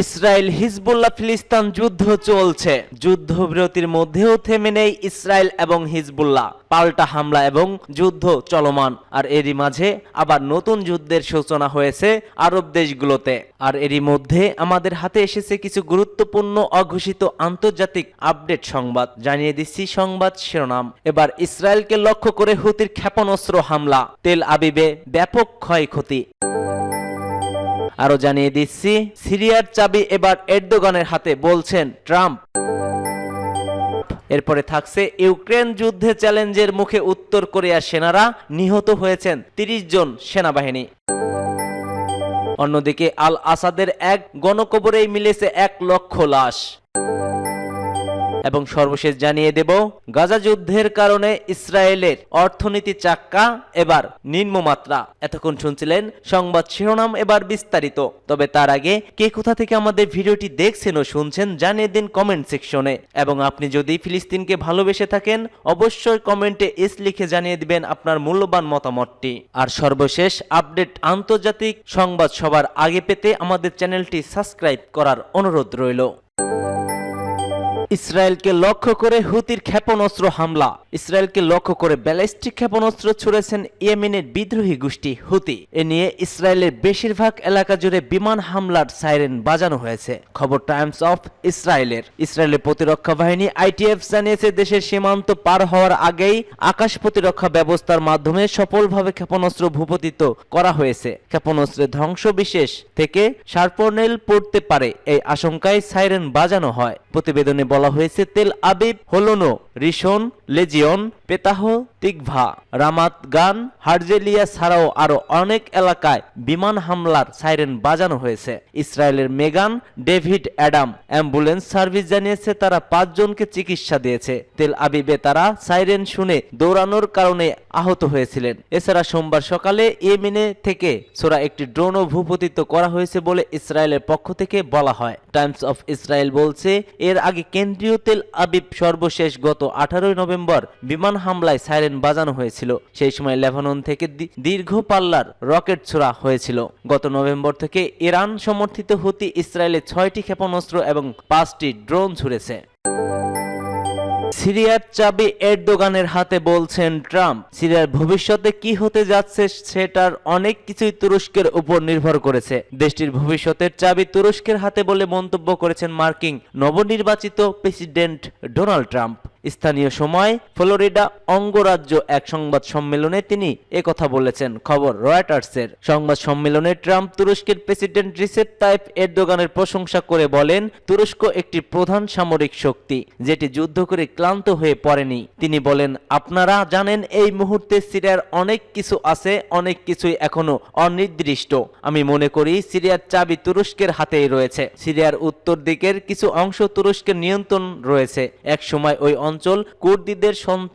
Israel Hezbollah ফিলিস্তিন যুদ্ধ চলছে। যুদ্ধবিরতির মধ্যেও থেমে নেই ইসরায়েল এবং হিজবুল্লাহ। পাল্টা হামলা এবং যুদ্ধ চলমান। আর এরই মাঝে আবার নতুন যুদ্ধের সূচনা হয়েছে আরব দেশগুলোতে। আর এরই মধ্যে আমাদের হাতে এসেছে কিছু গুরুত্বপূর্ণ অঘোষিত আন্তর্জাতিক আপডেট সংবাদ। জানিয়ে দিচ্ছি সংবাদ শিরোনাম। এবার ইসরায়েলকে লক্ষ্য করে হুতির ক্ষেপণাস্ত্র হামলা, তেল আবিবে ব্যাপক ক্ষয়ক্ষতি। আরো জানিয়ে দিচ্ছি সিরিয়ার চাবি এবার এরদোগানের হাতে, বলছেন ট্রাম্প। এরপরে থাকছে ইউক্রেন যুদ্ধে চ্যালেঞ্জের মুখে উত্তর কোরিয়ার সেনারা, নিহত হয়েছেন ৩০ জন সেনাবাহিনী। অন্যদিকে আল আসাদের এক গণকবরেই মিলেছে ১ লক্ষ লাশ। এবং সর্বশেষ জানিয়ে দেব গাজা যুদ্ধের কারণে ইসরায়েলের অর্থনীতি চাক্কা এবার নিম্নমাত্রা। এতক্ষণ শুনছিলেন সংবাদ শিরোনাম, এবার বিস্তারিত। তবে তার আগে কে কোথা থেকে আমাদের ভিডিওটি দেখছেন ও শুনছেন জানিয়ে দিন কমেন্ট সেকশনে। এবং আপনি যদি ফিলিস্তিনকে ভালোবেসে থাকেন অবশ্যই কমেন্টে এস লিখে জানিয়ে দিবেন আপনার মূল্যবান মতামতটি। আর সর্বশেষ আপডেট আন্তর্জাতিক সংবাদ সবার আগে পেতে আমাদের চ্যানেলটি সাবস্ক্রাইব করার অনুরোধ রইল। ইসরায়েলকে লক্ষ্য করে হুতির ক্ষেপণাস্ত্র হামলা। ইসরায়েলকে লক্ষ্য করে ব্যালিস্টিক ক্ষেপণাস্ত্র ছুড়েছেন ইয়েমেনের বিদ্রোহী গোষ্ঠী হুতি। এ নিয়ে ইসরায়েলের বেশিরভাগ এলাকা জুড়ে বিমান হামলার সাইরেন বাজানো হয়েছে। খবর টাইমস অফ ইসরায়েলের। ইসরায়েলের প্রতিরক্ষা বাহিনী আইটিএফ জানিয়েছে দেশের সীমান্ত পার হওয়ার আগেই আকাশ প্রতিরক্ষা ব্যবস্থার মাধ্যমে সফলভাবে ক্ষেপণাস্ত্র ভূপাতিত করা হয়েছে। ক্ষেপণাস্ত্রের ধ্বংসবিশেষ থেকে সারপোনেল পড়তে পারে এই আশঙ্কায় সাইরেন বাজানো হয়। প্রতিবেদনে বলা হয়েছে Tel Aviv, Holon, Rishon, Lezion, Petah, Tikva, Ramat Gan, Herzliya ছাড়াও আরো অনেক এলাকায় বিমান হামলার সাইরেন বাজানো হয়েছে। ইসরায়েলের মেগান ডেভিড অ্যাডাম অ্যাম্বুলেন্স সার্ভিস জানিয়েছে তারা ৫ জনকে চিকিৎসা দিয়েছে। তেল আবিবে তারা সাইরেন শুনে দৌড়ানোর কারণে আহত হয়েছিলেন। এছাড়া সোমবার সকালে ইয়েমেনে থেকে ছোড়া একটি ড্রোনও ভূপতিত করা হয়েছে বলে ইসরায়েলের পক্ষ থেকে বলা হয়। টাইমস অফ ইসরায়েল বলছে এর আগে কেন্দ্রীয় তেল আবিব সর্বশেষ গত 18 নভেম্বর বিমান হামলায় সাইরেন বাজানো হয়েছিল। সেই সময় লেবানন থেকে দীর্ঘ পাল্লার রকেট ছোড়া হয়েছিল। গত নভেম্বর থেকে ইরান সমর্থিত হুতি ইসরায়েলে 6টি ক্ষেপণাস্ত্র এবং 5টি ড্রোন ছুড়েছে। সিরিয়ার চাবি এরদোগানের হাতে, বলছেন ট্রাম্প। সিরিয়ার ভবিষ্যতে কি হতে যাচ্ছে সেটার অনেক কিছুই তুরস্কের উপর নির্ভর করেছে। দেশটির ভবিষ্যতের চাবি তুরস্কের হাতে বলে মন্তব্য করেছেন মার্কিন নবনির্বাচিত প্রেসিডেন্ট ডোনাল্ড ট্রাম্প। স্থানীয় সময় ফ্লোরিডা অঙ্গরাজ্য এক সংবাদ সম্মেলনে তিনি একথা বলেছেন। খবর রয়টার্সের। সংবাদ সম্মেলনে ট্রাম্প তুরস্কের প্রেসিডেন্ট রিসেপ তাইপ এরদোগানের প্রশংসা করে বলেন তুরস্ক একটি প্রধান সামরিক শক্তি যেটি যুদ্ধ করে ক্লান্ত হয়ে পড়েনি। তিনি বলেন আপনারা জানেন এই মুহূর্তে সিরিয়ার অনেক কিছু আছে, অনেক কিছুই এখনো অনির্দিষ্ট। আমি মনে করি সিরিয়ার চাবি তুরস্কের হাতেই রয়েছে। সিরিয়ার উত্তর দিকের কিছু অংশ তুরস্কের নিয়ন্ত্রণ রয়েছে। এক সময় ওই অঞ্চল কুর্দিদের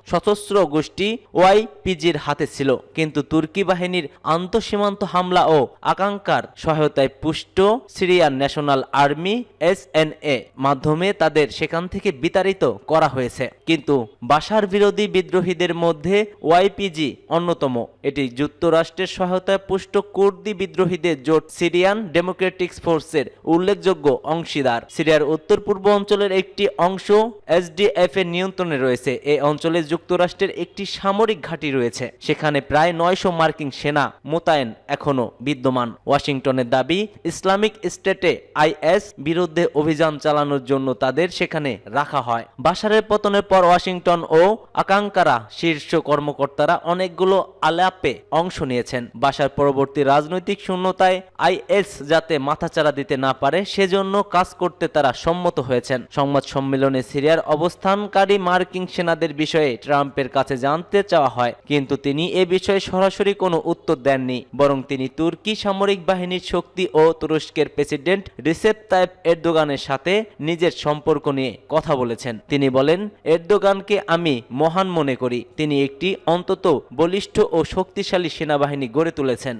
সশস্ত্র গোষ্ঠী ওয়াইপিজির হাতে ছিল, কিন্তু তুর্কি বাহিনীর আন্তঃসীমান্ত হামলা ও আকাঙ্ক্ষার সহায়তায় পুষ্ট সিরিয়ান ন্যাশনাল আর্মি এসএনএ মাধ্যমে তাদের সেখান থেকে বিতাড়িত করা হয়েছে। কিন্তু বাশার বিরোধী বিদ্রোহীদের মধ্যে ওয়াইপিজি অন্যতম। এটি যুক্তরাষ্ট্রের সহায়তায় পুষ্ট কুর্দি বিদ্রোহীদের জোট সিরিয়ান ডেমোক্রেটিক ফোর্সের উল্লেখযোগ্য অংশীদার। সিরিয়ার উত্তর পূর্ব অঞ্চলের একটি অংশ এসডিএফ এর নিয়ন্ত্রণে রয়েছে। এই অঞ্চলে যুক্তরাষ্ট্রের একটি সামরিক ঘাঁটি রয়েছে। সেখানে প্রায় 900 মার্কিন সেনা মোতায়েন এখনো বিদ্যমান। ওয়াশিংটনের দাবি ইসলামিক স্টেটে আইএস বিরুদ্ধে অভিযান চালানোর জন্য তাদের সেখানে রাখা হয়। বাশারের পতনের পর ওয়াশিংটন ও আকাঙ্কারা শীর্ষ কর্মকর্তারা অনেকগুলো আলাপে অংশ নিয়েছেন। বাশার পরবর্তী রাজনৈতিক শূন্যতায় আইএস যাতে মাথাচাড়া দিতে না পারে সেজন্য কাজ করতে তারা সম্মত হয়েছেন। সংবাদ সম্মেলনে সিরিয়ার অবস্থানকারী মার্কিন সেনাদের বিষয়ে ট্রাম্পের কাছে জানতে চাওয়া হয়, কিন্তু তিনি এ বিষয়ে সরাসরি কোনো উত্তর দেননি। বরং তিনি তুর্কি সামরিক বাহিনীর শক্তি ও তুরস্কের প্রেসিডেন্ট রিসেপ তাইপ এরদোগানের সাথে নিজের সম্পর্ক নিয়ে কথা বলেছেন। তিনি বলেন এরদোগানকে আমি মহান মনে করি। তিনি একটি অন্তত বলিষ্ঠ ও শক্তিশালী সেনাবাহিনী গড়ে তুলেছেন।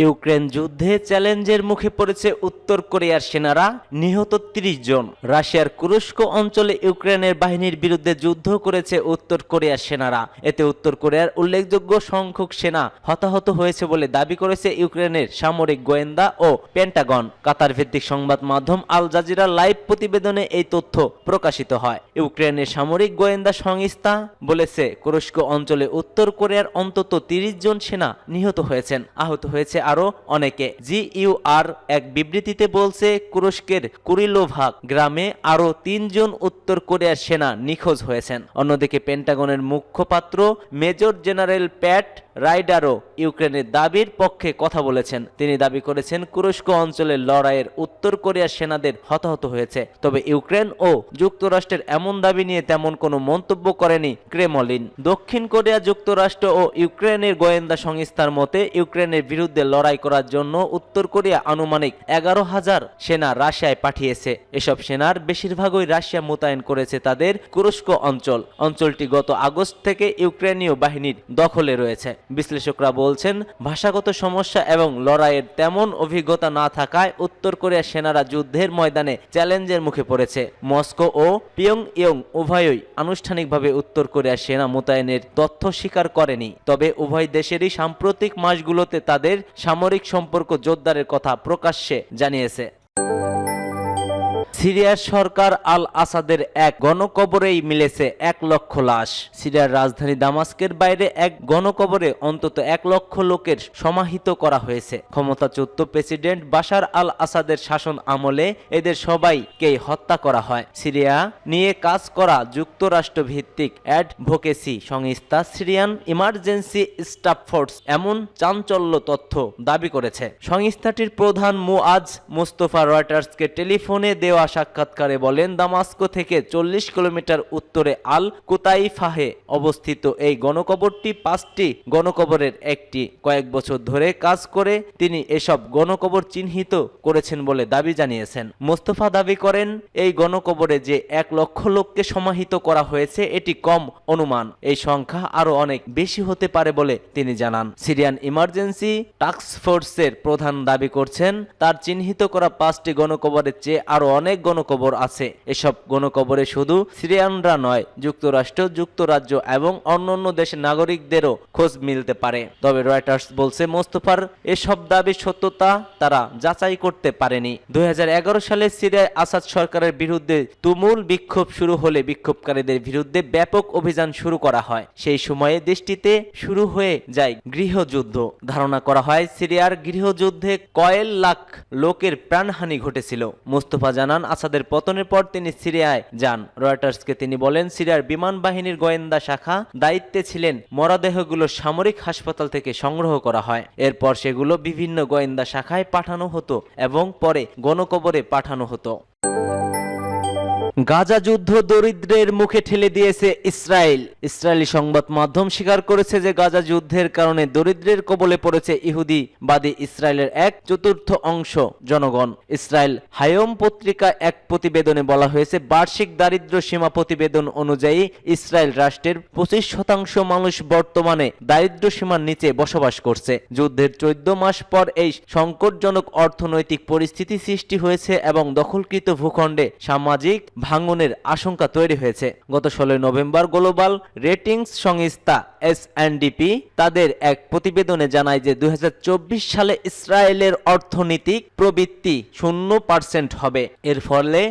ইউক্রেন যুদ্ধে চ্যালেঞ্জের মুখে পড়েছে উত্তর কোরিয়ার সেনারা, নিহত ৩০ জন। রাশিয়ার কুরস্ক অঞ্চলে ইউক্রেনের বাহিনীর বিরুদ্ধে যুদ্ধ করেছে উত্তর কোরিয়ার সেনারা। এতে উত্তর কোরিয়ার উল্লেখযোগ্য সংখ্যক সেনা হতাহত হয়েছে বলে দাবি করেছে ইউক্রেনের সামরিক গোয়েন্দা ও পেন্টাগন। কাতার ভিত্তিক সংবাদ মাধ্যম আল জাজিরা লাইভ প্রতিবেদনে এই তথ্য প্রকাশিত হয়। ইউক্রেনের সামরিক গোয়েন্দা সংস্থা বলেছে কুরস্ক অঞ্চলে উত্তর কোরিয়ার অন্তত ৩০ জন সেনা নিহত হয়েছেন, আহত হয়েছে আরো অনেকে। জিইউআর এক বিবৃতিতে বলছে কুরস্কের কুরিলোভাক গ্রামে আরো ৩ জন উত্তর কোরিয়ার সেনা নিখোঁজ হয়েছেন। অন্যদিকে পেন্টাগনের মুখপাত্র মেজর জেনারেল প্যাট রাইডারও ইউক্রেনের দাবির পক্ষে কথা বলেছেন। তিনি দাবি করেছেন কুরস্ক অঞ্চলের লড়াইয়ের উত্তর কোরিয়ার সেনাদের হতাহত হয়েছে। তবে ইউক্রেন ও যুক্তরাষ্ট্রের এমন দাবি নিয়ে তেমন কোনো মন্তব্য করেনি ক্রেমলিন। দক্ষিণ কোরিয়া, যুক্তরাষ্ট্র ও ইউক্রেনের গোয়েন্দা সংস্থার মতে ইউক্রেনের বিরুদ্ধে লড়াই করার জন্য উত্তর কোরিয়া আনুমানিক 11,000 সেনা রাশিয়ায় পাঠিয়েছে। এসব সেনার বেশিরভাগই রাশিয়া মোতায়েন করেছে তাদের কুরস্ক অঞ্চলটি গত আগস্ট থেকে ইউক্রেনীয় বাহিনীর দখলে রয়েছে। বিশ্লেষকরা বলছেন, ভাষাগত সমস্যা এবং লড়াইয়ের তেমন অভিজ্ঞতা না থাকায় উত্তর কোরিয়ার সেনারা যুদ্ধের ময়দানে চ্যালেঞ্জের মুখে পড়েছে। মস্কো ও পিয়ংইয়ং উভয়ই আনুষ্ঠানিকভাবে উত্তর কোরিয়ার সেনা মোতায়েনের তথ্য স্বীকার করেনি। তবে উভয় দেশেরই সাম্প্রতিক মাসগুলোতে তাদের সামরিক সম্পর্ক জোরদারের কথা প্রকাশ্যে জানিয়েছে। সিরিয়ার সরকার আল আসাদের এক গণকবরেই মিলেছে 1 লক্ষ লাশ। সিরিয়ার রাজধানী দামাস্কের বাইরে এক গণকবরে অন্তত 1 লক্ষ লোকের সমাহিত করা হয়েছে। ক্ষমতাচ্যুত প্রেসিডেন্ট বাশার আল আসাদের শাসন আমলে এদের সবাইকেই হত্যা করা হয়। সিরিয়া নিয়ে কাজ করা যুক্তরাষ্ট্র ভিত্তিক অ্যাডভোকেসি সংস্থা সিরিয়ান ইমার্জেন্সি স্টাফ ফোর্স এমন চাঞ্চল্য তথ্য দাবি করেছে। সংস্থাটির প্রধান মুআজ মোস্তফা রয়টার্সকে টেলিফোনে দেওয়া সাক্ষাৎকারে বলেন, দামাস্কো থেকে 40 কিলোমিটার উত্তরে আল কুতাইফাহে অবস্থিত এই গণকবরটি 5টি গণকবরের একটি। কয়েক বছর ধরে কাজ করে তিনি এসব গণকবর চিহ্নিত করেছেন বলে দাবি জানিয়েছেন। মোস্তফা দাবি করেন, এই গণকবরে যে 1 লক্ষ লোককে সমাহিত করা হয়েছে এটি কম অনুমান, এই সংখ্যা আরো অনেক বেশি হতে পারে বলে তিনি জানান। সিরিয়ান ইমার্জেন্সি টাস্কফোর্সের প্রধান দাবি করছেন, তার চিহ্নিত করা 5টি গণকবরের চেয়ে আরো অনেক গণকবর আছে। এসব গণকবরে শুধু সিরিয়ানরা নয়, যুক্তরাষ্ট্র, যুক্তরাজ্য এবং অন্যান্য দেশের নাগরিকদেরও খোঁজ মিলতে পারে। তবে রয়টার্স বলছে, মোস্তফার এসব দাবির সত্যতা তারা যাচাই করতে পারেনি। 2011 সালে সিরিয়ায় আসাদ সরকারের বিরুদ্ধে তুমুল বিক্ষোভ শুরু হলে বিক্ষোভকারীদের বিরুদ্ধে ব্যাপক অভিযান শুরু করা হয়। সেই সময়ে দেশটিতে শুরু হয়ে যায় গৃহযুদ্ধ। ধারণা করা হয় সিরিয়ার গৃহযুদ্ধে কয়েক লাখ লোকের প্রাণহানি ঘটেছিল। মোস্তফা জানান, আসাদের পতনের পর তিনি সিরিয়ায় যান। রয়টার্সকে তিনি বলেন, সিরিয়ার বিমান বাহিনীর গোয়েন্দা শাখা দায়িত্বে ছিলেন মরদেহগুলো সামরিক হাসপাতাল থেকে সংগ্রহ করা হয়। এরপর সেগুলো বিভিন্ন গোয়েন্দা শাখায় পাঠানো হতো এবং পরে গণকবরে পাঠানো হতো। গাজা যুদ্ধ দরিদ্রের মুখে ঠেলে দিয়েছে ইসরায়েল। ইসরায়েলি সংবাদ মাধ্যম স্বীকার করেছে যে গাজা যুদ্ধের কারণে দরিদ্রের কবলে পড়েছে ইহুদিবাদী ইসরায়েলের 1/4 অংশ জনগণ। ইসরায়েল হায়ম পত্রিকা এক প্রতিবেদনে বলা হয়েছে, বার্ষিক দারিদ্র্য সীমা প্রতিবেদন অনুযায়ী ইসরায়েল রাষ্ট্রের 25% মানুষ বর্তমানে দারিদ্র্য সীমার নিচে বসবাস করছে। যুদ্ধের 14 মাস পর এই সংকটজনক অর্থনৈতিক পরিস্থিতি সৃষ্টি হয়েছে এবং দখলকৃত ভূখণ্ডে সামাজিক ভাঙনের আশঙ্কা তৈরি হয়েছে। গত 16 নভেম্বর গ্লোবাল রেটিংস সংস্থা এসএনডিপি তাদের এক প্রতিবেদনে জানায় যে 2024 সালে ইসরায়েলের অর্থনৈতিক প্রবৃদ্ধি 0% হবে। এর ফলে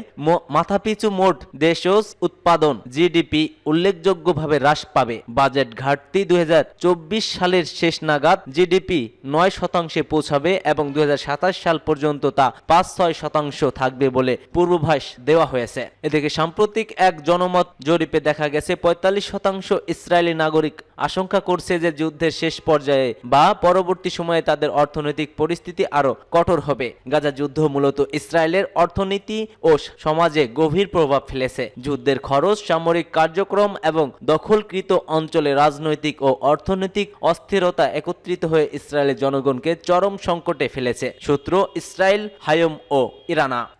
মাথাপিছু মোট দেশীয় উৎপাদন জিডিপি উল্লেখযোগ্যভাবে হ্রাস পাবে। বাজেট ঘাটতি 2024 সালের শেষ নাগাদ জিডিপি 9% পৌঁছাবে এবং 2027 সাল পর্যন্ত তা 5-6% থাকবে বলে পূর্বাভাস দেওয়া হয়েছে। এদিকে সাম্প্রতিক এক জনমত জরিপে দেখা গেছে 45% ইসরায়েলি নাগরিক আশঙ্কা করছে যে যুদ্ধের শেষ পর্যায়ে বা পরবর্তী সময়ে তাদের অর্থনৈতিক পরিস্থিতি আরো কঠোর হবে। গাজা যুদ্ধ মূলত ইসরায়েলের অর্থনীতি ও সমাজে গভীর প্রভাব ফেলেছে। যুদ্ধের খরচ, সামরিক কার্যক্রম এবং দখলকৃত অঞ্চলে রাজনৈতিক ও অর্থনৈতিক অস্থিরতা একত্রিত হয়ে ইসরায়েলের জনগণকে চরম সংকটে ফেলেছে। সূত্র ইসরায়েল হায়ম ও ইরানা।